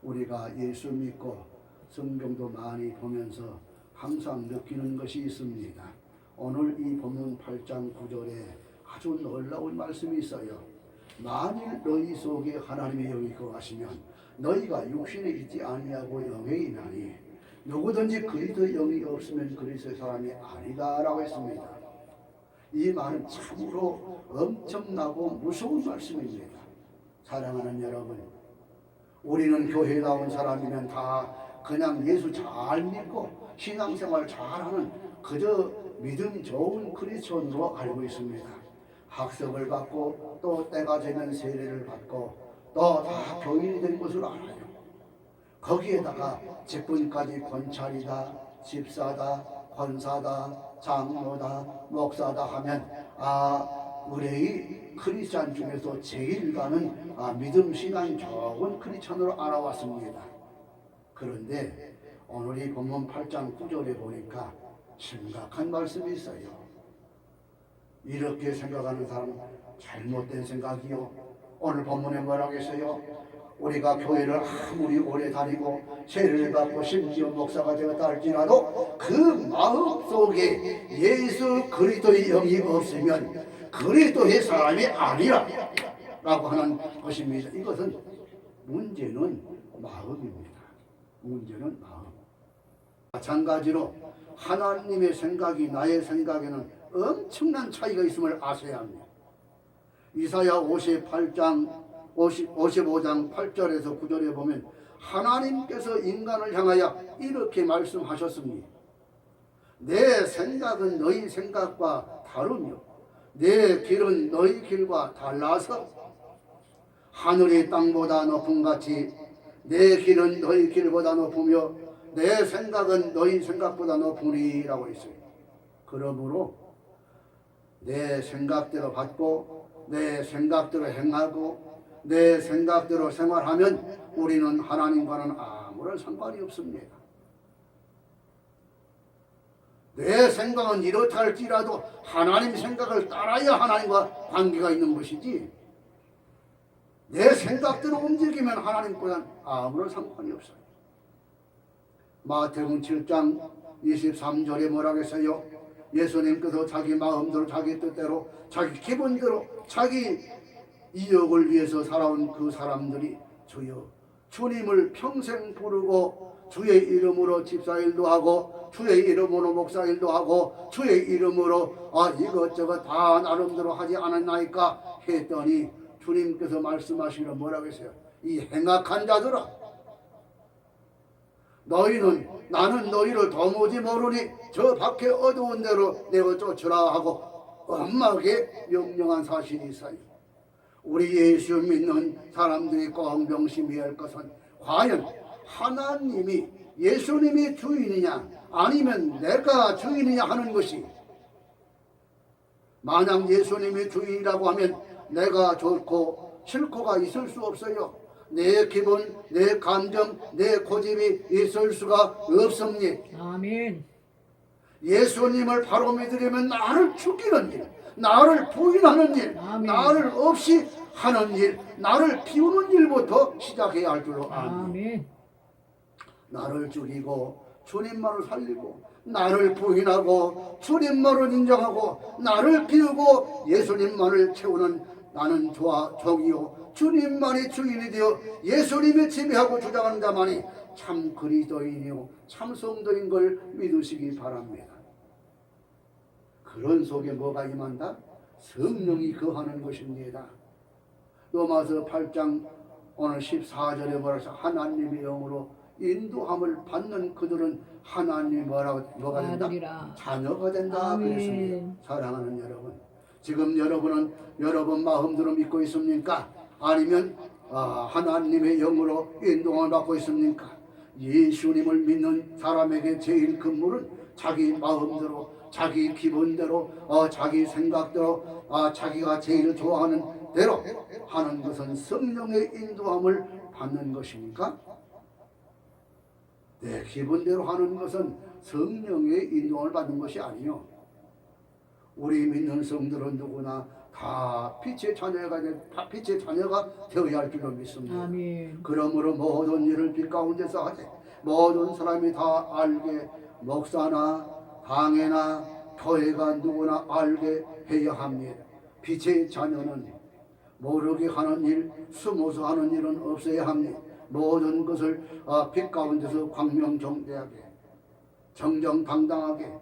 우리가 예수 믿고 성경도 많이 보면서 항상 느끼는 것이 있습니다. 오늘 이 본문 8장 9절에 아주 놀라운 말씀이 있어요. 만일 너희 속에 하나님의 영이 거하시면 너희가 육신에 있지 아니하고 영에 있나니 누구든지 그리스도의 영이 없으면 그리스도의 사람이 아니다 라고 했습니다. 이 말은 참으로 엄청나고 무서운 말씀입니다. 사랑하는 여러분, 우리는 교회에 나온 사람이면 다 그냥 예수 잘 믿고 신앙생활 잘하는 그저 믿음 좋은 크리스천으로 알고 있습니다. 학습을 받고 또 때가 되면 세례를 받고 또 다 교인이 된 것으로 알아요. 거기에다가 직분까지 권찰이다, 집사다, 권사다, 장로다, 목사다 하면 의뢰의 크리스찬 중에서 제일 가는 믿음 신앙이 좋은 크리스찬으로 알아왔습니다. 그런데 오늘 이 본문 8장 9절에 보니까 심각한 말씀이 있어요. 이렇게 생각하는 사람은 잘못된 생각이요. 오늘 본문에 뭐라고 했어요? 우리가 교회를 아무리 오래 다니고 세례를 받고 심지어 목사가 되었다 할지라도 그 마음속에 예수 그리스도의 영이 없으면 그리스도의 사람이 아니라 라고 하는 것입니다. 이것은 문제는 마음입니다. 문제는 마음. 마찬가지로 하나님의 생각이 나의 생각에는 엄청난 차이가 있음을 아셔야 합니다. 이사야 55장 8절에서 9절에 보면 하나님께서 인간을 향하여 이렇게 말씀하셨습니다. 내 생각은 너희 생각과 다르며 내 길은 너희 길과 달라서 하늘이 땅보다 높은 같이 내 길은 너희 길보다 높으며 내 생각은 너희 생각보다 높으리라고 했어요. 그러므로 내 생각대로 받고 내 생각대로 행하고 내 생각대로 생활하면 우리는 하나님과는 아무런 상관이 없습니다. 내 생각은 이렇다 할지라도 하나님 생각을 따라야 하나님과 관계가 있는 것이지 내 생각대로 움직이면 하나님과는 아무런 상관이 없어요. 마태복음 7장 23절에 뭐라고 했어요? 예수님께서 자기 마음대로 자기 뜻대로 자기 기분대로 자기 이익을 위해서 살아온 그 사람들이 주여 주님을 평생 부르고 주의 이름으로 집사일도 하고 주의 이름으로 목사일도 하고 주의 이름으로 이것저것 다 나름대로 하지 않았나이까 했더니 주님께서 말씀하시기로 뭐라고 했어요? 이 행악한 자들아, 너희는 나는 너희를 도무지 모르니 저 밖에 어두운 데로 내가 쫓으라 하고 엄하게 명령한 사실이 있어요. 우리 예수 믿는 사람들이 꼭 명심해야 할 것은 과연 하나님이 예수님이 주인이냐 아니면 내가 주인이냐 하는 것이, 만약 예수님이 주인이라고 하면 내가 좋고 싫고가 있을 수 없어요. 내 기분, 내 감정, 내 고집이 있을 수가 없습니다. 아멘. 예수님을 바로 믿으려면 나를 죽이는 일, 나를 부인하는 일, 아멘. 나를 없이 하는 일, 나를 비우는 일부터 시작해야 할 줄로 압니다. 아멘. 나를 죽이고 주님만을 살리고 나를 부인하고 주님만을 인정하고 나를 비우고 예수님만을 채우는 나는 종이요 주님만이 주인이 되어 예수님이 지배하고 주장하는 자만이 참 그리스도인이요 참 성도인 걸 믿으시기 바랍니다. 그런 속에 뭐가 임한다? 성령이 거하는 것입니다. 로마서 8장 오늘 14절에 뭐라서 하나님의 영으로 인도함을 받는 그들은 하나님이 뭐가 된다? 아들이라. 자녀가 된다. 아멘. 그랬습니다. 사랑하는 여러분, 지금 여러분은 여러분 마음대로 믿고 있습니까? 아니면 하나님의 영으로 인도함을 받고 있습니까? 예수님을 믿는 사람에게 제일 근무는 자기 마음대로 자기 기분대로 자기 생각대로 자기가 제일 좋아하는 대로 하는 것은 성령의 인도함을 받는 것입니까? 내 기분대로 하는 것은 성령의 인도함을 받는 것이 아니요. 우리 믿는 성들은 누구나 다 빛의 자녀가 되어야 할 줄로 믿습니다. 아멘. 그러므로 모든 일을 빛 가운데서 하되 모든 사람이 다 알게 목사나 당회나 교회가 누구나 알게 해야 합니다. 빛의 자녀는 모르게 하는 일, 숨어서 하는 일은 없어야 합니다. 모든 것을 빛 가운데서 광명정대하게 정정당당하게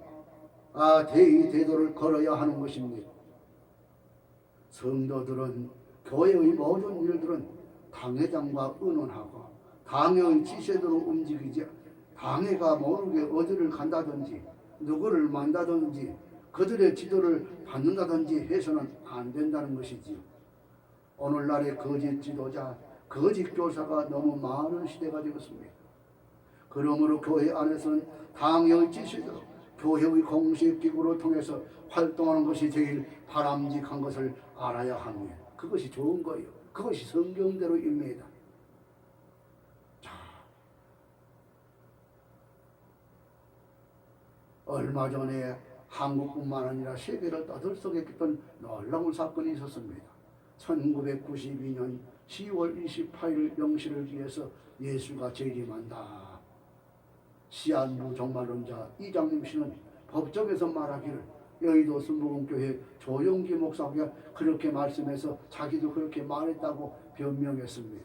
대의대도를 걸어야 하는 것입니다. 성도들은 교회의 모든 일들은 당회장과 의논하고 당회의 지시대로 움직이지 당회가 모르게 어디를 간다든지 누구를 만나든지 그들의 지도를 받는다든지 해서는 안 된다는 것이지요. 오늘날의 거짓 지도자, 거짓 교사가 너무 많은 시대가 되었습니다. 그러므로 교회 안에서는 당회의 지시대로 교회의 공식 기구를 통해서 활동하는 것이 제일 바람직한 것을 알아야 합니다. 그것이 좋은 거예요. 그것이 성경대로입니다. 자, 얼마 전에 한국뿐만 아니라 세계를 떠들썩했던 놀라운 사건이 있었습니다. 1992년 10월 28일 명시를 위해서 예수가 재림한다. 시한부 종말론자 이장림 씨는 법정에서 말하기를 여의도 순복음교회 조용기 목사가 그렇게 말씀해서 자기도 그렇게 말했다고 변명했습니다.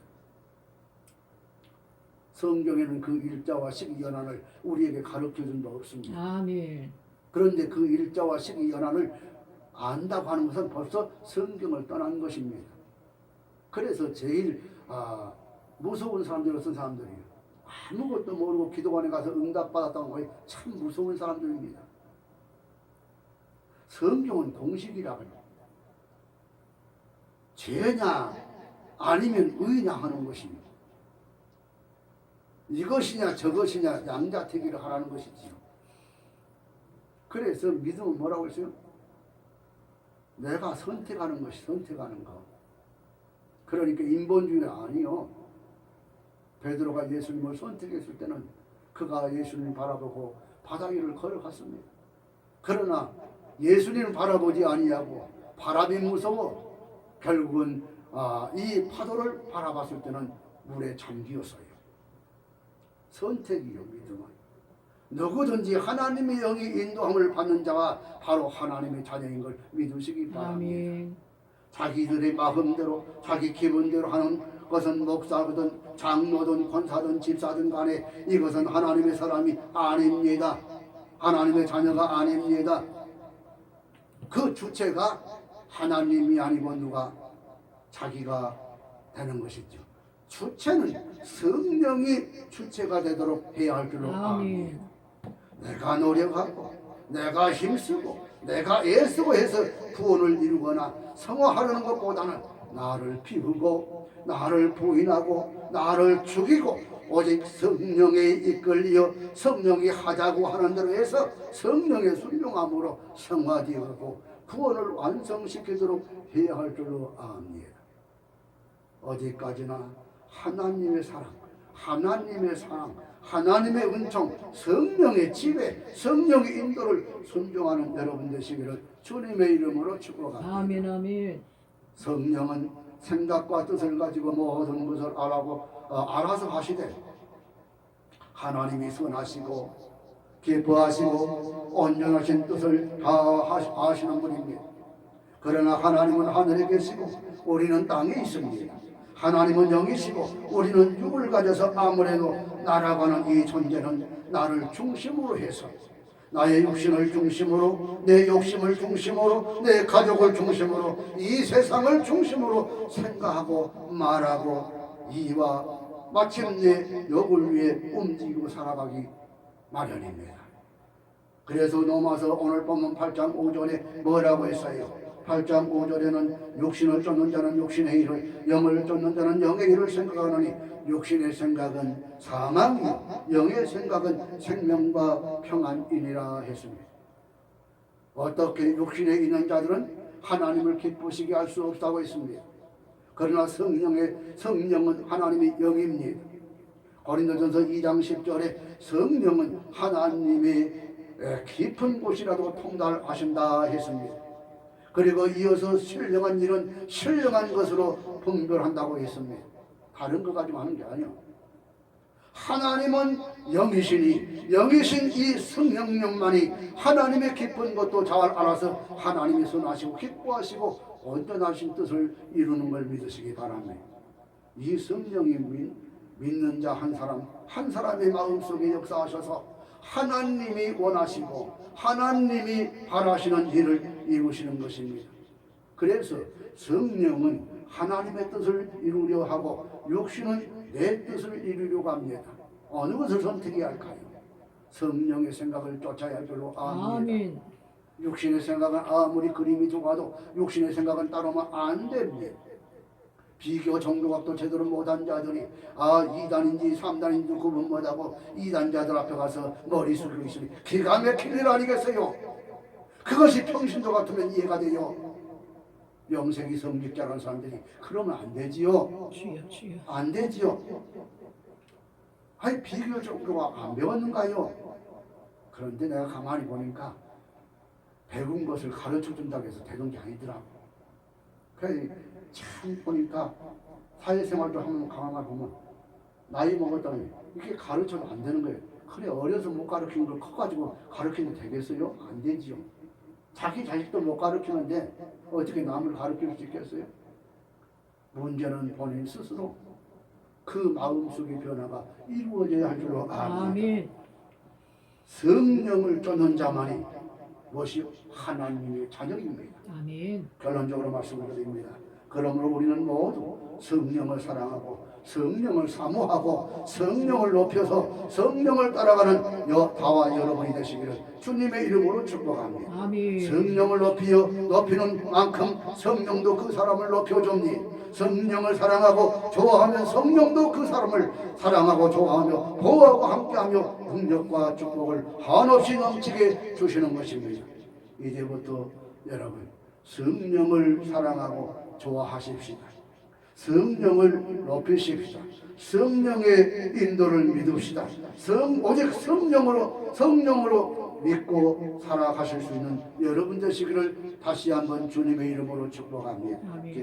성경에는 그 일자와 시기 연한을 우리에게 가르쳐준 바 없습니다. 아멘. 그런데 그 일자와 시기 연한을 안다고 하는 것은 벌써 성경을 떠난 것입니다. 그래서 제일 무서운 사람들이 어떤 사람들이에요. 아무것도 모르고 기도관에 가서 응답받았다는 것이 참 무서운 사람들입니다. 성경은 공식이라고요. 죄냐 아니면 의냐 하는 것입니다. 이것이냐 저것이냐 양자택일을 하라는 것이지요. 그래서 믿음은 뭐라고 했어요? 내가 선택하는 것이 선택하는 것. 그러니까 인본주의가 아니요. 베드로가 예수님을 선택했을 때는 그가 예수님을 바라보고 바다 위를 걸어갔습니다. 그러나 예수님을 바라보지 아니하고 바람이 무서워 결국은 이 파도를 바라봤을 때는 물에 잠기었어요. 선택이요. 믿음은 누구든지 하나님의 영이 인도함을 받는 자가 바로 하나님의 자녀인 걸 믿으시기 바랍니다. 아멘. 자기들의 마음대로 자기 기분대로 하는 것은 목사거든 장로든 권사든 집사든 간에 이것은 하나님의 사람이 아닙니다. 하나님의 자녀가 아닙니다. 그 주체가 하나님이 아니고 누가 자기가 되는 것이죠. 주체는 성령이 주체가 되도록 해야 할 줄로 압니다. 내가 노력하고 내가 힘쓰고 내가 애쓰고 해서 구원을 이루거나 성화하려는 것보다는 나를 비우고 나를 부인하고 나를 죽이고 오직 성령에 이끌려 성령이 하자고 하는 대로 해서 성령의 순종함으로 성화되고 구원을 완성시키도록 해야 할 줄로 압니다. 어디까지나 하나님의 사랑, 하나님의 은총, 성령의 지배, 성령의 인도를 순종하는 여러분 되시기를 주님의 이름으로 축복합니다. 아멘. 아멘. 성령은 생각과 뜻을 가지고 모든 것을 알아서 하시되 하나님이 선하시고 기뻐하시고 온전하신 뜻을 다 하시는 분입니다. 그러나 하나님은 하늘에 계시고 우리는 땅에 있습니다. 하나님은 영이시고 우리는 육을 가져서 아무래도 나라고 하는 이 존재는 나를 중심으로 해서 나의 육신을 중심으로 내 욕심을 중심으로 내 가족을 중심으로 이 세상을 중심으로 생각하고 말하고 이와 마침내 욕을 위해 움직이고 살아가기 마련입니다. 그래서 넘어서 오늘 본문 8장 5절에 뭐라고 했어요? 8장 5절에는 육신을 쫓는 자는 육신의 일을 영을 쫓는 자는 영의 일을 생각하노니 육신의 생각은 사망이요 영의 생각은 생명과 평안이니라 했습니다. 어떻게 육신에 있는 자들은 하나님을 기쁘시게 할 수 없다고 했습니다. 그러나 성령은 하나님의 영입니다. 고린도전서 2장 10절에 성령은 하나님의 깊은 곳이라도 통달하신다 했습니다. 그리고 이어서 신령한 일은 신령한 것으로 분별한다고 했습니다. 다른 거 가지고 하는 게 아니요. 하나님은 영이시니 영이신 이 성령님만이 하나님의 깊은 것도 잘 알아서 하나님이 선하시고 기뻐하시고 온전하신 뜻을 이루는 걸 믿으시기 바랍니다. 이 성령이 믿는 자 한 사람의 마음속에 역사하셔서 하나님이 원하시고 하나님이 바라시는 일을 이루시는 것입니다. 그래서 성령은 하나님의 뜻을 이루려 하고 육신은 내 뜻을 이루려고 합니다. 어느 것을 선택해야 할까요? 성령의 생각을 쫓아야 할 줄로 압니다. 아멘. 육신의 생각은 아무리 그림이 좋아도 육신의 생각은 따르면 안 됩니다. 비교 정도각도 제대로 못한 자들이 2단인지 3단인지 구분 못하고 2단자들 앞에 가서 머리 숙이고 있으니 기가 막힐 일 아니겠어요? 그것이 평신도 같으면 이해가 돼요. 명색이 성직자라는 사람들이 그러면 안 되지요. 주여. 안 되지요. 아니 비교 정도가 안 배웠는가요? 그런데 내가 가만히 보니까 배운 것을 가르쳐 준다고 해서 되는 게 아니더라고. 그래서 참 보니까 사회생활도 한번 가만히 보면 나이 먹었다니 이게 가르쳐도 안 되는 거예요. 그래 어려서 못 가르치는 걸 커가지고 가르치면 되겠어요? 안 되지요. 자기 자식도 못 가르치는데 어떻게 남을 가르칠 수 있겠어요? 문제는 본인 스스로 그 마음속의 변화가 이루어져야 할 줄로 압니다. 아멘. 성령을 쫓는 자만이 무엇이 하나님의 자녀입니다. 아멘. 결론적으로 말씀을 드립니다. 그러므로 우리는 모두 성령을 사랑하고 성령을 사모하고 성령을 높여서 성령을 따라가는 다와 여러분이 되시기를 주님의 이름으로 축복합니다. 아멘. 성령을 높이는 만큼 성령도 그 사람을 높여줍니다. 성령을 사랑하고 좋아하면 성령도 그 사람을 사랑하고 좋아하며 보호하고 함께하며 능력과 축복을 한없이 넘치게 주시는 것입니다. 이제부터 여러분 성령을 사랑하고 좋아하십시다. 성령을 높이십시다. 성령의 인도를 믿읍시다. 오직 성령으로 믿고 살아가실 수 있는 여러분 되시기를 다시 한번 주님의 이름으로 축복합니다. 아멘.